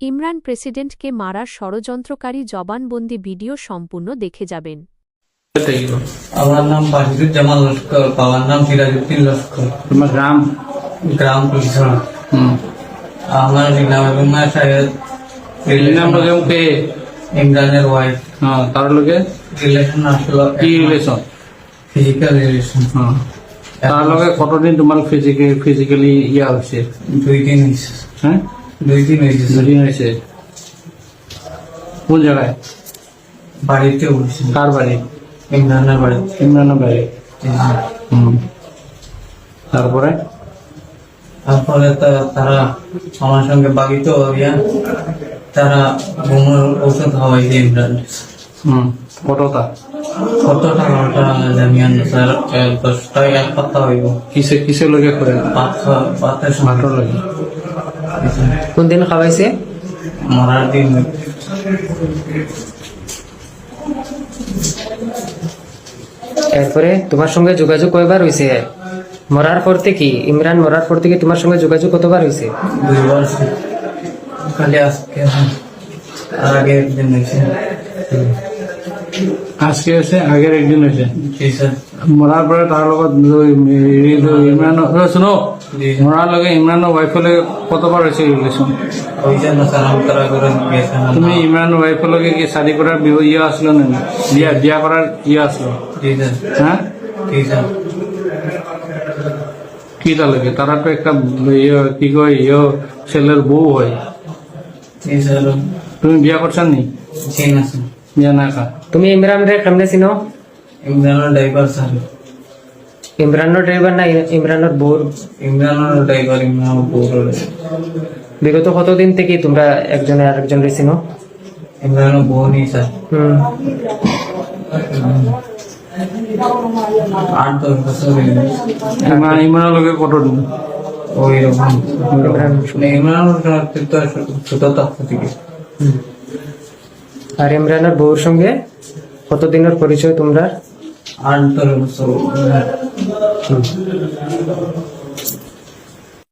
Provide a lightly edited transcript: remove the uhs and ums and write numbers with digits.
ইমরান প্রেসিডেন্টকে মারার ষড়যন্ত্রকারী জবানবন্দি ভিডিও সম্পূর্ণ দেখে যাবেন। আমার নাম বাহিদুজ্জামান লস্কর, বাবার নাম সিরাজউদ্দিন লস্কর। তোমার গ্রাম? গ্রাম পুলিশরা। আমার নাম রুমা সাহেব। নাম কে? ইমরানের ওয়াইফ। হ্যাঁ, তার লগে রিলেশন আসলো। কি রিলেশন? Physical relation. হ্যাঁ, তার লগে কতদিন তোমার ফিজিক্যালি ইয়া হয়েছে? 2 দিন হয়েছে। হ্যাঁ, 2 দিন হয়েছে। দুদিন হয়েছে। কোন জায়গায়? বাড়িতে বলছি। কার বাড়ি? ইমরানের বাড়ি। ইমরানের বাড়ি। তারপরে তারা আমার সঙ্গে বাগিত তারা ঘুমের ওষুধ খাওয়াইছে ইমরান। কতটা? কত টাকাটা জানি না স্যার, 10টায় 1 পাতা হইব। কিসে লগে করে? পাতের ভালো লাগে। কোন দিন খাওয়াইছে? মরার দিন। এরপরে তোমার সঙ্গে যোগাযোগ কয়বার হয়েছে? মরার পর থেকে, ইমরান মরার পর থেকে তোমার সঙ্গে যোগাযোগ কতবার হয়েছে? 2 বার। খালি আজকে আর আগে একদিন হয়েছে। আজকে আছে, আগের একদিন হয়েছে। জি স্যার। মরার পরে তার লগত ইমরান শুনো, মরার লগে ইমরানের ওয়াইফের লগে কতবার হয়েছে রিলেশন? ওই জন্য স্যার আমি তারা করে গেছেন। তুমি ইমরানের ওয়াইফের লগে কি শাদি করার ইয়ে আসলো না? বিয়া করার ইয়ে আসলো? জি স্যার। হ্যাঁ, জি স্যার। কি তা লাগে? তারা তো একটা কি কয় ছেলের বউ হয়। জি স্যার। তুমি বিয়া করছেন নি? জি না স্যার। তুমি ইমরান রে কেমনে চিনো? ইমরানের ড্রাইভার স্যার। ইমরানের ড্রাইভার না ইমরানের বউর? ইমরানের ড্রাইভার, ইমরানের বউর। বিগত কতদিন থেকে তোমরা একজনে আরেকজন রে চিনো? ইমরানের বউ নেই স্যার। 8-10 বছর হয়ে গেছে। ইমরানের লগে কতদিন? ওই রকম। ইমরানের তো ছোট থাকতে থেকে। আর ইমরানের বউর সঙ্গে কতদিনের পরিচয় তোমরা? 8-10 বছর।